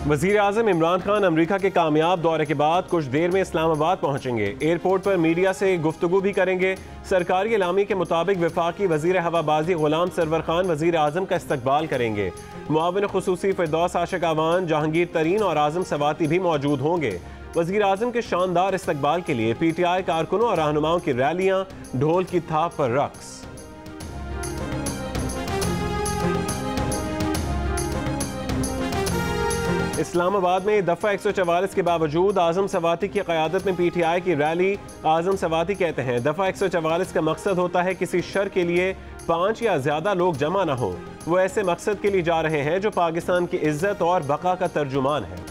वज़ीर आज़म इमरान खान अमरीका के कामयाब दौरे के बाद कुछ देर में इस्लामाबाद पहुंचेंगे। एयरपोर्ट पर मीडिया से गुफ्तगू भी करेंगे। सरकारी एलामी के मुताबिक वफाकी वज़ीर हवाबाजी गुलाम सरवर खान वज़ीर आज़म का इस्तकबाल करेंगे। मुआविन खुसूसी फिरदौस आशिक अवान, जहांगीर तरीन और आज़म सवाती भी मौजूद होंगे। वज़ीर आज़म के शानदार इस्तकबाल के लिए PTI कारकुनों और रहनुमाओं की रैलियाँ, ढोल की थाप पर रक्स। इस्लामाबाद में दफ़ा 144 के बावजूद आज़म सवाती की क़यादत में PTI की रैली। आज़म सवाती कहते हैं दफ़ा 144 का मकसद होता है किसी शर के लिए 5 या ज़्यादा लोग जमा ना हो। वो ऐसे मकसद के लिए जा रहे हैं जो पाकिस्तान की इज्जत और बका का तर्जुमान है।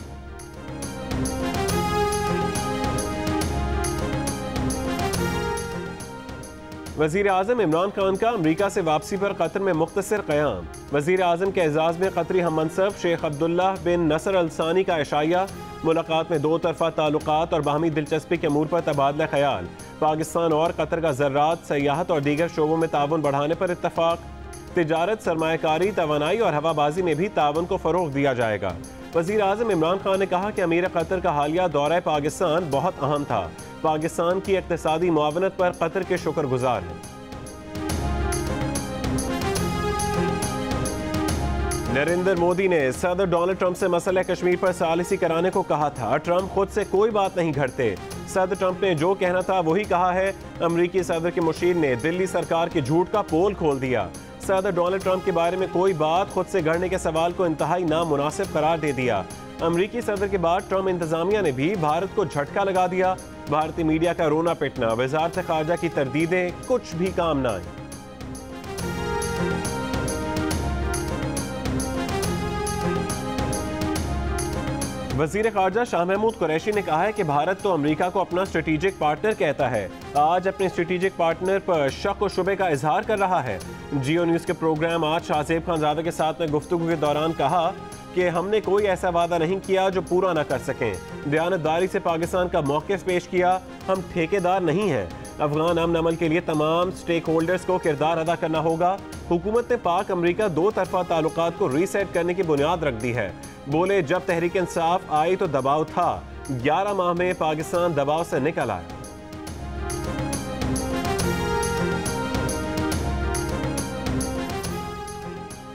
वज़ीर आज़म इमरान खान का अमरीका से वापसी पर कतर में मुख्तसर क़याम। वज़ीर आज़म के एजाज़ में कतरी हम मनसब शेख अब्दुल्लाह बिन नसर अल सानी का इशाया। मुलाकात में दो तरफ़ा ताल्लुकात और बाहमी दिलचस्पी के अमूर पर तबादला ख्याल। पाकिस्तान और कतर का ज़र्रात, सयाहत और दीगर शोबों में ताउन बढ़ाने पर इत्तफ़ाक़। तिजारत, सरमायाकारी, तवानाई और हवाबाजी में भी ताउन को फ़रोग़ दिया जाएगा। वज़ीर आज़म इमरान खान ने कहा कि अमीर कतर का हालिया दौरा पाकिस्तान बहुत अहम था। पाकिस्तान की इक़्तिसादी मुआवनत पर कतर के शुक्रगुजार हैं। नरेंद्र मोदी ने सदर डोनाल्ड ट्रंप से मसला कश्मीर पर सालिसी कराने को कहा था। ट्रंप खुद से कोई बात नहीं घड़ते। सदर ट्रंप ने जो कहना था वही कहा है। अमरीकी सदर के मुशीर ने दिल्ली सरकार के झूठ का पोल खोल दिया। सदर डोनाल्ड ट्रंप के बारे में कोई बात खुद से गढ़ने के सवाल को इंतहाई नामुनासिब करार दे दिया। अमरीकी सदर के बाद ट्रंप इंतजामिया ने भी भारत को झटका लगा दिया। भारतीय मीडिया का रोना पिटना, वज़ारत ख़ारजा की तरदीदें कुछ भी काम न आई। वज़ीर ख़ारजा शाह महमूद कुरैशी ने कहा है कि भारत तो अमरीका को अपना स्ट्रेटेजिक पार्टनर कहता है, आज अपने स्ट्रेटेजिक पार्टनर पर शक व शुबे का इजहार कर रहा है। जियो न्यूज़ के प्रोग्राम आज शाहज़ेब खानज़ादा के साथ में गुफ्तगू के दौरान कहा कि हमने कोई ऐसा वादा नहीं किया जो पूरा ना कर सकें। दयानतदारी से पाकिस्तान का मौक़िफ़ पेश किया। हम ठेकेदार नहीं हैं। अफगान अमन अमल के लिए तमाम स्टेक होल्डर्स को किरदार अदा करना होगा। हुकूमत ने पाक अमरीका दो तरफ़ा ताल्लुकात को रीसेट करने की बुनियाद रख दी है। बोले जब तहरीक इंसाफ आई तो दबाव था, 11 माह में पाकिस्तान दबाव से निकल आया।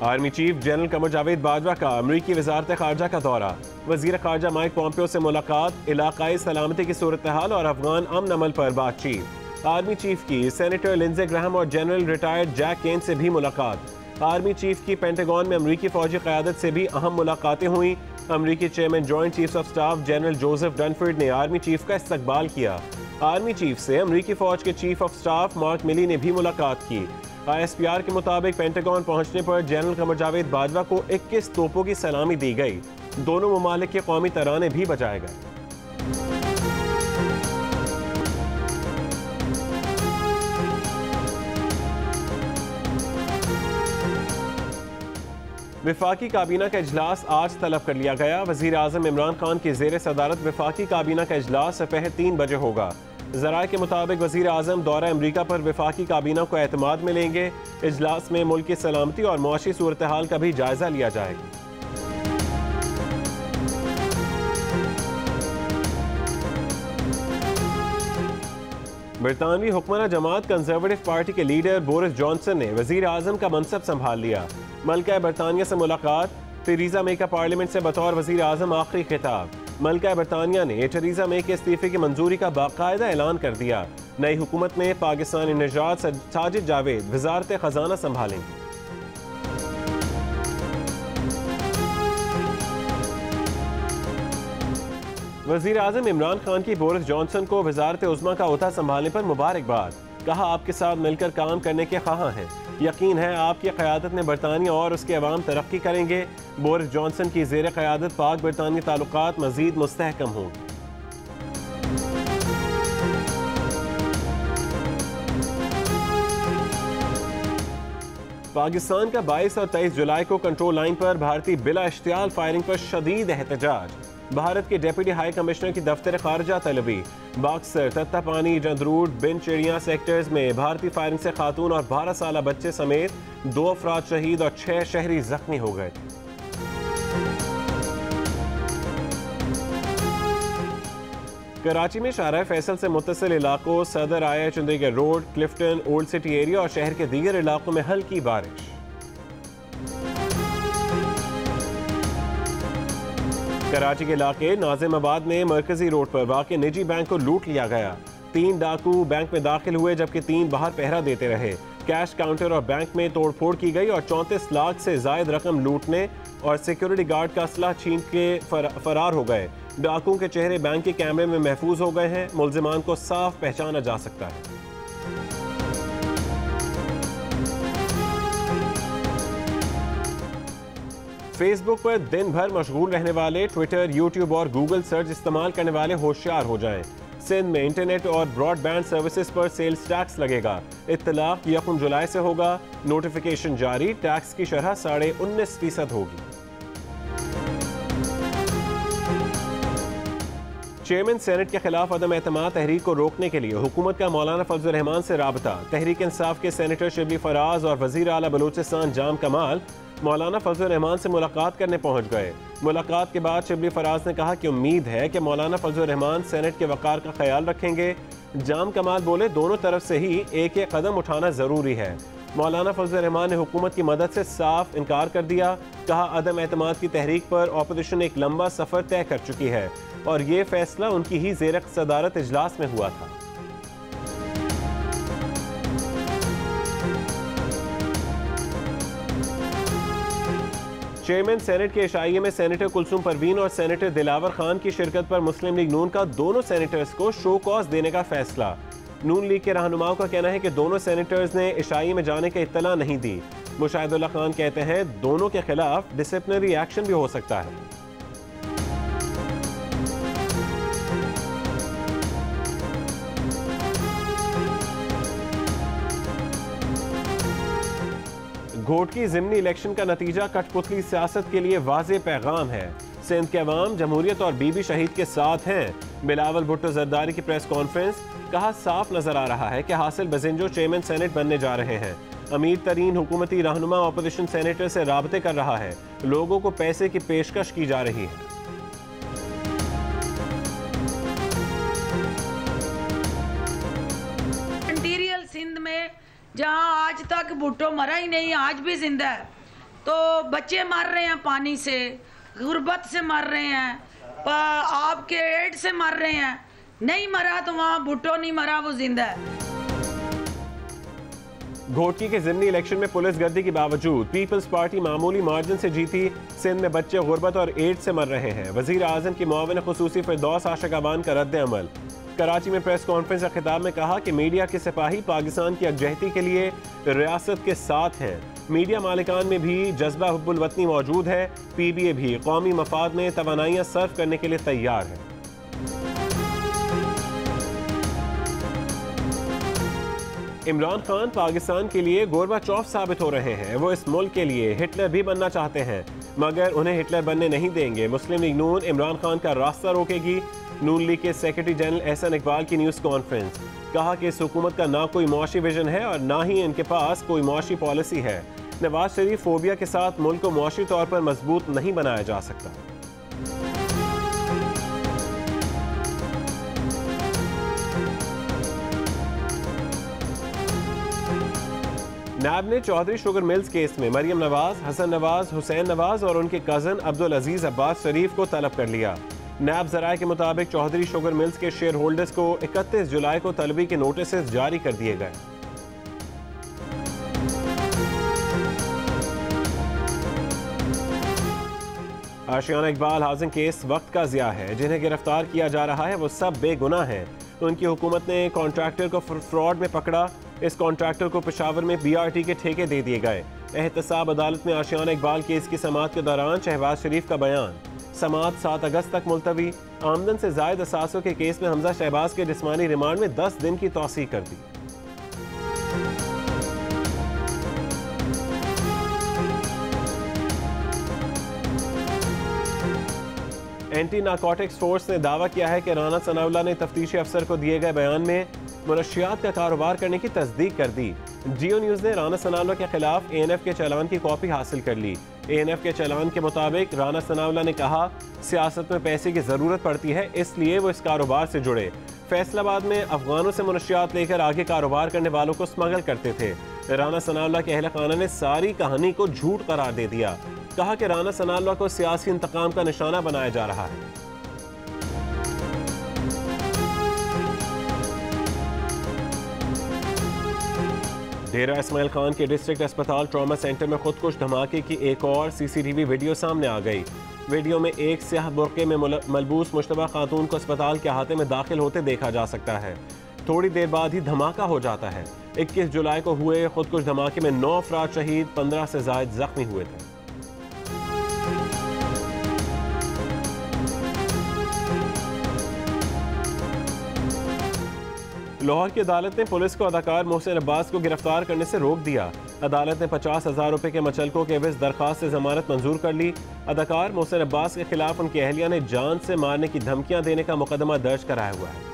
Army chief general Qamar Javed Bajwa का अमरीकी वज़ारत ख़ारजा का दौरा। वज़ीर ख़ारजा माइक पॉम्पियो से मुलाकात, इलाक़ाई सलामती की सूरत हाल और अफगान अमन अमल पर बातचीत। आर्मी चीफ की सेनेटर लिंडसे ग्राहम और जनरल रिटायर्ड जैक केन से भी मुलाकात। आर्मी चीफ की पेंटागन में अमरीकी फ़ौजी क़यादत से भी अहम मुलाकातें हुई। अमरीकी chairman joint chiefs of staff general Joseph Dunford ने आर्मी चीफ का इस्तकबाल किया। आर्मी चीफ से अमरीकी फ़ौज के चीफ ऑफ स्टाफ मार्क मिली ने भी मुलाकात की। ISPR के मुताबिक पेंटागन पहुंचने पर जनरल कमर जावेद बाजवा को 21 तोपों की सलामी दी गई। दोनों ममालिक के कौमी तराने भी बजाए गए। वफाकी काबीना का इजलास आज तलब कर लिया गया। वज़ीर आज़म इमरान खान की ज़ेर सदारत वफाकी काबीना का इजलास दोपहर 3 बजे होगा। ज़राए के मुताबिक वज़ीर आज़म दौरा अमरीका पर वफाकी काबीना को एतमाद में लेंगे। इजलास में मुल्क की सलामती और मुआशी सूरत हाल का भी जायज़ा लिया जाएगा। बरतानवी हुक्मरान जमात कंजर्वेटिव पार्टी के लीडर बोरिस जॉनसन ने वज़ीर आज़म का मनसब संभाल लिया। मलका बरतानिया से मुलाकात, टेरेसा मे का पार्लियामेंट से बतौर वज़ीर आज़म आखिरी खिताब। मलका बरतानिया ने टेरेसा मे के इस्तीफे की मंजूरी का बाकायदा ऐलान कर दिया। नई हुकूमत में पाकिस्तानी निजात साजिद जावेद वज़ारत ख़जाना संभालेंगे। वज़ीर आज़म इमरान खान की बोरिस जॉनसन को वज़ारत उज़्मा का ओहदा संभालने पर मुबारकबाद। कहा आपके साथ मिलकर काम करने के ख़्वाह हैं। यकीन है आपकी क़यादत में बरतानिया और उसके अवाम तरक्की करेंगे। बोरिस जॉनसन की ज़ेर क़यादत पाक बरतानिया ताल्लुकात मज़ीद मुस्तहकम होंगे। पाकिस्तान का 22 और 23 जुलाई को कंट्रोल लाइन पर भारतीय बिला इश्तियाल फायरिंग पर शदीद एहतजाज। भारत के डिप्टी हाई कमिश्नर की दफ्तर खारजा तलबी। बाक्सर, तत्तापानी, जंदरूड, बिन चिड़िया सेक्टर्स में भारतीय फायरिंग से खातून और 12 साल बच्चे समेत 2 अफराद शहीद और 6 शहरी जख्मी हो गए। कराची में शाहराह फैसल से मुत्तसिल इलाकों सदर आया Chandigarh road, Clifton, old city area और शहर के दीगर इलाकों में हल्की बारिश। कराची के इलाके नाजिमाबाद में मरकजी रोड पर वाक़ निजी बैंक को लूट लिया गया। 3 डाकू बैंक में दाखिल हुए जबकि 3 बाहर पहरा देते रहे। कैश काउंटर और बैंक में तोड़फोड़ की गई और 34 लाख से जायद रकम लूटने और सिक्योरिटी गार्ड का असला छीन के फरार हो गए। डाकुओं के चेहरे बैंक के कैमरे में महफूज हो गए हैं। मुल्जिमान को साफ पहचाना जा सकता है। फेसबुक पर दिन भर मशगूल रहने वाले ट्विटर, यूट्यूब और गूगल सर्च इस्तेमाल करने वाले होशियार हो जाएं। सिंध में इंटरनेट और ब्रॉडबैंड सर्विसेज पर सेल्स टैक्स लगेगा। इत्तलाक 1 जुलाई से होगा। नोटिफिकेशन जारी। टैक्स की शरह 19.5% होगी। चेयरमैन सेनेट के खिलाफ अदम एतमाद तहरीक को रोकने के लिए हुकूमत का मौलाना फजल रहमान से राबता। तहरीक इंसाफ के सेनेटर शिबली फराज और वजीर आला बलूचिस्तान जाम कमाल मौलाना फजल रहमान से मुलाकात करने पहुंच गए। मुलाकात के बाद शिबली फराज ने कहा कि उम्मीद है कि मौलाना फजल रहमान सेनेट के वक़ार का ख्याल रखेंगे। जाम कमाल बोले दोनों तरफ से ही एक एक कदम उठाना ज़रूरी है। मौलाना फजल रहमान ने हुकूमत की मदद से साफ इनकार कर दिया। कहा अदम एतमाद की तहरीक पर अपोजिशन एक लंबा सफ़र तय कर चुकी है और ये फैसला उनकी ही ज़ेर सदारत इजलास में हुआ था। चेयरमैन सेनेट के इशाइये में सेनेटर कुलसूम परवीन और सेनेटर दिलावर खान की शिरकत पर मुस्लिम लीग नून का दोनों सेनेटर्स को शो कॉज देने का फैसला। नून लीग के रहनुमाओं का कहना है कि दोनों सेनेटर्स ने इशाइये में जाने की इत्तला नहीं दी। मुशाहिदुल्लाह खान कहते हैं दोनों के खिलाफ डिसिप्लिनरी एक्शन भी हो सकता है। घोटकी ज़िमनी इलेक्शन का नतीजा कठपुतली सियासत के लिए वाज़ेह पैगाम है। सिंध के अवाम जमहूरियत और बीबी शहीद के साथ हैं। बिलावल भुट्टो जरदारी की प्रेस कॉन्फ्रेंस। कहा साफ नजर आ रहा है कि हासिल बजिंजो चेयरमैन सेनेट बनने जा रहे हैं। अमीर तरीन हुकूमती रहनुमा अपोजिशन सेनेटर से राबते कर रहा है। लोगों को पैसे की पेशकश की जा रही है। इंटीरियर सिंध में जहां आज तक भुट्टो मरा ही नहीं, आज भी जिंदा है, तो बच्चे मर रहे हैं, पानी से, गुर्बत से मर रहे हैं, आपके एड्स से मर रहे हैं। नहीं मरा तो वहां भुट्टो नहीं मरा, वो जिंदा है। घोटकी के ज़िमनी इलेक्शन में पुलिस गर्दी के बावजूद पीपल्स पार्टी मामूली मार्जिन से जीती। सिंध में बच्चे गुर्बत और एड्स से मर रहे हैं। वज़ीर आज़म की मुआविन खुसूसी फिरदौस आशिक अवान का रद्द अमल। कराची में प्रेस कॉन्फ्रेंस का खिताब में कहा कि मीडिया के सिपाही पाकिस्तान की यकजहती के लिए रियासत के साथ हैं। मीडिया मालिकान में भी जज्बा हुब्बुल वतनी मौजूद है। PBA भी कौमी मफाद में तवानाइयाँ सर्व करने के लिए तैयार है। इमरान खान पाकिस्तान के लिए गोरबाचौफ साबित हो रहे हैं। वो इस मुल्क के लिए हिटलर भी बनना चाहते हैं मगर उन्हें हिटलर बनने नहीं देंगे। मुस्लिम लीग नून इमरान खान का रास्ता रोकेगी। नून लीग के सेक्रेटरी जनरल एहसन इकबाल की न्यूज़ कॉन्फ्रेंस। कहा कि इस हुकूमत का ना कोई मुआशी विजन है और ना ही इनके पास कोई मुआशी पॉलिसी है। नवाज शरीफ फोबिया के साथ मुल्क को मुआशी तौर पर मजबूत नहीं बनाया जा सकता। नैब ने चौधरी शुगर मिल्स केस में मरियम नवाज, हसन नवाज, हुसैन नवाज और उनके कज़न अब्दुल अजीज अब्बास शरीफ को तलब कर लिया। नैब ज़राए के मुताबिक चौधरी शुगर मिल्स के शेयर होल्डर्स को 31 जुलाई को तलबी के नोटिस जारी कर दिए गए। आशियाना इकबाल हाउसिंग केस वक्त का ज़िया है। जिन्हें गिरफ्तार किया जा रहा है वो सब बेगुनाह हैं। उनकी हुकूमत ने कॉन्ट्रैक्टर को फ्रॉड में पकड़ा। इस कॉन्ट्रैक्टर को पेशावर में BRT के ठेके दे दिए गए। एहतसाब अदालत में आशियाना इकबाल केस की समाअत के दौरान शहबाज शरीफ का बयान। समाअत 7 अगस्त तक मुलतवी। आमदन से जायद असासों के केस में हमजा शहबाज के जिस्मानी रिमांड में 10 दिन की तौसीह कर दी। एंटी नारकोटिक्स फोर्स ने दावा किया है कि राना सनाउल्लाह ने तफ्तीशी अफसर को दिए गए बयान में मनशियात का कारोबार करने की तस्दीक कर दी। जियो न्यूज़ ने राना सनाउल्लाह के खिलाफ ANF के चालान की कॉपी हासिल कर ली। ANF के चालान के मुताबिक राना सनाउल्लाह ने कहा, सियासत में पैसे की ज़रूरत पड़ती है, इसलिए वो इस कारोबार से जुड़े। फैसलाबाद में अफगानों से मनशियात लेकर आगे कारोबार करने वालों को स्मगल करते थे। राना सनाउल्लाह के अहल खाना ने सारी कहानी को झूठ करार दे दिया। कहा कि राना सनाउल्लाह को सियासी इंतकाम का निशाना बनाया जा रहा है। डेरा इस्माइल खान के डिस्ट्रिक्ट अस्पताल ट्रॉमा सेंटर में खुदकुश धमाके की एक और CCTV वीडियो सामने आ गई। वीडियो में एक स्याह बुर्के में मलबूस मुश्तबा खातून को अस्पताल के अहाते में दाखिल होते देखा जा सकता है। थोड़ी देर बाद ही धमाका हो जाता है। 21 जुलाई को हुए खुदकुश धमाके में 9 अफराद शहीद, 15 से ज़ायद जख्मी हुए थे। लाहौर की अदालत ने पुलिस को अदाकार मोहसिन अब्बास को गिरफ्तार करने से रोक दिया। अदालत ने 50,000 रुपए के मचलकों के एवज दरखास्त से जमानत मंजूर कर ली। अदाकार मोहसिन अब्बास के खिलाफ उनकी अहलिया ने जान से मारने की धमकियां देने का मुकदमा दर्ज कराया हुआ है।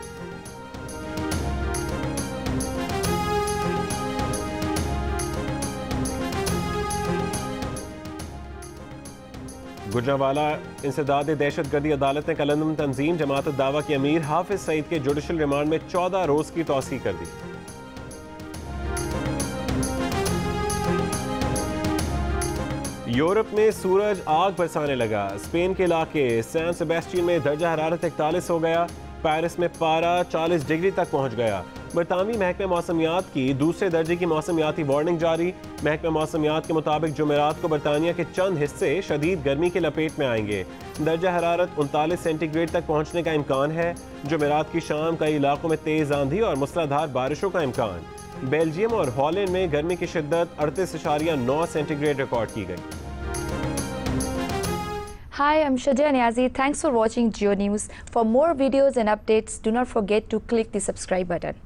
गुजरांवाला इंसदाद दहशतगर्दी अदालत ने कलंदम तंजीम जमात दावा के अमीर हाफिज सईद के जुडिशल रिमांड में 14 रोज की तौसीह कर दी। यूरोप में सूरज आग बरसाने लगा। स्पेन के इलाके सैन सेबेस्टियन में दर्जा हरारत 41 हो गया। पेरिस में पारा 40 डिग्री तक पहुंच गया। बरतानवी महकमे मौसमियात की दूसरे दर्जे की मौसमियाती वार्निंग जारी। महकमे मौसमियात के मुताबिक जुमेरात को बरतानिया के चंद हिस्से शदीद गर्मी की लपेट में आएंगे। दर्जा हरारत 39 सेंटीग्रेड तक पहुंचने का इम्कान है। जुमेरात की शाम कई इलाकों में तेज आंधी और मूसलाधार बारिशों का इम्कान। बेल्जियम और हॉलैंड में गर्मी की शिद्दत 38.9 सेंटीग्रेड रिकॉर्ड की गई। Hi, I'm Shajia Niazi. Thanks for watching Geo News. For more videos and updates, do not forget to click the subscribe button.